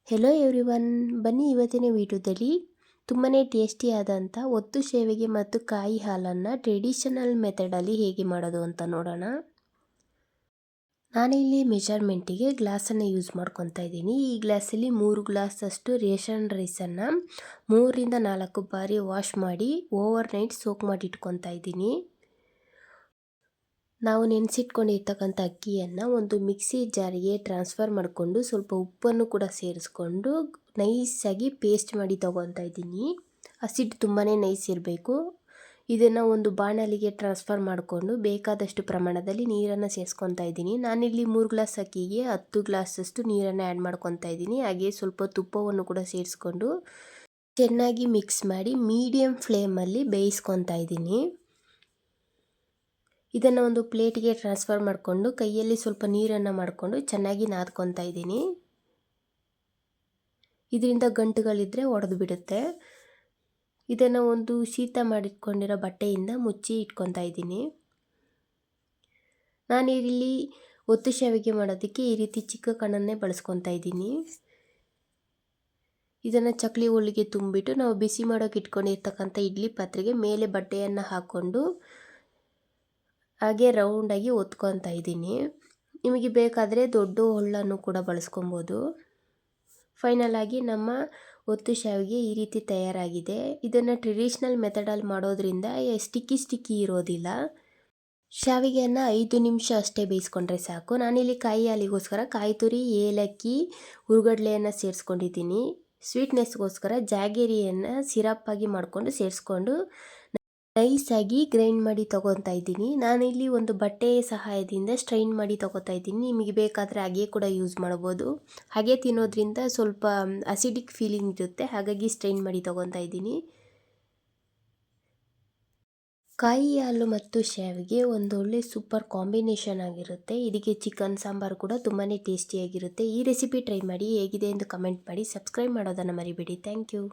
Hello everyone, ಬನ್ನಿ ಇವತ್ತಿನ ವಿಡಿಯೋದಲ್ಲಿ ತುಂಬಾ ಟೇಸ್ಟಿಯಾದಂಥ ಒತ್ತು ಶೇವಿಗೆ ಮತ್ತು ಕಾಯಿ ಹಾಲನ್ನು ಟ್ರೆಡಿಷನಲ್ ಮೆಥಡಲ್ಲಿ ಹೇಗೆ ಮಾಡೋದು ಅಂತ ನೋಡೋಣ. ನಾನಿಲ್ಲಿ ಮೆಜರ್ಮೆಂಟಿಗೆ ಗ್ಲಾಸನ್ನು ಯೂಸ್ ಮಾಡ್ಕೊತಾ ಇದ್ದೀನಿ. ಈ ಗ್ಲಾಸಲ್ಲಿ 3 ಗ್ಲಾಸಷ್ಟು ರೇಷನ್ ರೈಸನ್ನು 3 ರಿಂದ 4 ಬಾರಿ ವಾಶ್ ಮಾಡಿ ಓವರ್ ನೈಟ್ ಸೋಕ್ ಮಾಡಿ ಇಟ್ಕೊತಾ ಇದ್ದೀನಿ. ನಾವು ನೆನೆಸಿಟ್ಕೊಂಡಿರ್ತಕ್ಕಂಥ ಅಕ್ಕಿಯನ್ನು ಒಂದು ಮಿಕ್ಸಿ ಜಾರಿಗೆ ಟ್ರಾನ್ಸ್ಫರ್ ಮಾಡಿಕೊಂಡು ಸ್ವಲ್ಪ ಉಪ್ಪನ್ನು ಕೂಡ ಸೇರಿಸ್ಕೊಂಡು ನೈಸಾಗಿ ಪೇಸ್ಟ್ ಮಾಡಿ ತೊಗೊತಾ ಇದ್ದೀನಿ. ಹಸಿಟ್ಟು ತುಂಬಾ ನೈಸ್ ಇರಬೇಕು. ಇದನ್ನು ಒಂದು ಬಾಣಲಿಗೆ ಟ್ರಾನ್ಸ್ಫರ್ ಮಾಡಿಕೊಂಡು ಬೇಕಾದಷ್ಟು ಪ್ರಮಾಣದಲ್ಲಿ ನೀರನ್ನು ಸೇರಿಸ್ಕೊತಾ ಇದ್ದೀನಿ. ನಾನಿಲ್ಲಿ 3 ಗ್ಲಾಸ್ ಅಕ್ಕಿಗೆ 10 ಗ್ಲಾಸಷ್ಟು ನೀರನ್ನು ಆ್ಯಡ್ ಮಾಡ್ಕೊತಾ ಇದ್ದೀನಿ. ಹಾಗೆ ಸ್ವಲ್ಪ ತುಪ್ಪವನ್ನು ಕೂಡ ಸೇರಿಸ್ಕೊಂಡು ಚೆನ್ನಾಗಿ ಮಿಕ್ಸ್ ಮಾಡಿ ಮೀಡಿಯಮ್ ಫ್ಲೇಮಲ್ಲಿ ಬೇಯಿಸ್ಕೊತಾ ಇದ್ದೀನಿ. ಇದನ್ನು ಒಂದು ಪ್ಲೇಟಿಗೆ ಟ್ರಾನ್ಸ್ಫರ್ ಮಾಡಿಕೊಂಡು ಕೈಯಲ್ಲಿ ಸ್ವಲ್ಪ ನೀರನ್ನು ಮಾಡಿಕೊಂಡು ಚೆನ್ನಾಗಿ ನಾದ್ಕೊತಾ ಇದ್ದೀನಿ. ಇದರಿಂದ ಗಂಟುಗಳಿದ್ದರೆ ಒಡೆದು ಬಿಡುತ್ತೆ. ಇದನ್ನು ಒಂದು ಶೀತ ಮಾಡಿಟ್ಕೊಂಡಿರೋ ಬಟ್ಟೆಯಿಂದ ಮುಚ್ಚಿ ಇಟ್ಕೊತಾ ಇದ್ದೀನಿ. ನಾನಿಲ್ಲಿ ಒತ್ತು ಶಾವಿಗೆ ಮಾಡೋದಕ್ಕೆ ಈ ರೀತಿ ಚಿಕ್ಕ ಕಣ್ಣನ್ನೇ ಬಳಸ್ಕೊತಾ ಇದ್ದೀನಿ. ಇದನ್ನು ಚಕ್ಲಿ ಹೋಳಿಗೆ ತುಂಬಿಟ್ಟು ನಾವು ಬಿಸಿ ಮಾಡೋಕೆ ಇಟ್ಕೊಂಡಿರ್ತಕ್ಕಂಥ ಇಡ್ಲಿ ಪಾತ್ರೆಗೆ ಮೇಲೆ ಬಟ್ಟೆಯನ್ನು ಹಾಕ್ಕೊಂಡು ಹಾಗೆ ರೌಂಡಾಗಿ ಒತ್ಕೊತಾ ಇದ್ದೀನಿ. ನಿಮಗೆ ಬೇಕಾದರೆ ದೊಡ್ಡ ಹೊಳ್ಳನ್ನು ಕೂಡ ಬಳಸ್ಕೊಬೋದು. ಫೈನಲ್ ಆಗಿ ನಮ್ಮ ಒತ್ತು ಶಾವಿಗೆ ಈ ರೀತಿ ತಯಾರಾಗಿದೆ. ಇದನ್ನು ಟ್ರೆಡಿಷ್ನಲ್ ಮೆಥಡಲ್ಲಿ ಮಾಡೋದ್ರಿಂದ ಸ್ಟಿಕ್ಕಿ ಇರೋದಿಲ್ಲ. ಶಾವಿಗೆಯನ್ನು 5 ನಿಮಿಷ ಅಷ್ಟೇ ಬೇಯಿಸ್ಕೊಂಡ್ರೆ ಸಾಕು. ನಾನಿಲ್ಲಿ ಕಾಯಿ ಹಾಲಿಗೋಸ್ಕರ ಕಾಯಿ ತುರಿ, ಏಲಕ್ಕಿ, ಹುರುಗಡ್ಲೆಯನ್ನು ಸೇರಿಸ್ಕೊಂಡಿದ್ದೀನಿ. ಸ್ವೀಟ್ನೆಸ್ಗೋಸ್ಕರ ಜಾಗರಿಯನ್ನು ಸಿರಪ್ಪಾಗಿ ಮಾಡಿಕೊಂಡು ಸೇರಿಸ್ಕೊಂಡು ನೈಸಾಗಿ ಗ್ರೈಂಡ್ ಮಾಡಿ ತೊಗೊತಾ ಇದ್ದೀನಿ. ನಾನಿಲ್ಲಿ ಒಂದು ಬಟ್ಟೆಯ ಸಹಾಯದಿಂದ ಸ್ಟ್ರೈನ್ ಮಾಡಿ ತೊಗೊತಾ ಇದ್ದೀನಿ. ನಿಮಗೆ ಬೇಕಾದರೆ ಹಾಗೆ ಕೂಡ ಯೂಸ್ ಮಾಡ್ಬೋದು. ಹಾಗೆ ತಿನ್ನೋದ್ರಿಂದ ಸ್ವಲ್ಪ ಅಸಿಡಿಕ್ ಫೀಲಿಂಗ್ ಇರುತ್ತೆ, ಹಾಗಾಗಿ ಸ್ಟ್ರೈನ್ ಮಾಡಿ ತೊಗೊತಾ ಇದ್ದೀನಿ. ಕಾಯಿ ಹಾಲು ಮತ್ತು ಶಾವಿಗೆ ಒಂದೊಳ್ಳೆ ಸೂಪರ್ ಕಾಂಬಿನೇಷನ್ ಆಗಿರುತ್ತೆ. ಇದಕ್ಕೆ ಚಿಕನ್ ಸಾಂಬಾರು ಕೂಡ ತುಂಬಾ ಟೇಸ್ಟಿಯಾಗಿರುತ್ತೆ. ಈ ರೆಸಿಪಿ ಟ್ರೈ ಮಾಡಿ, ಹೇಗಿದೆ ಎಂದು ಕಮೆಂಟ್ ಮಾಡಿ, ಸಬ್ಸ್ಕ್ರೈಬ್ ಮಾಡೋದನ್ನು ಮರಿಬೇಡಿ. Thank you.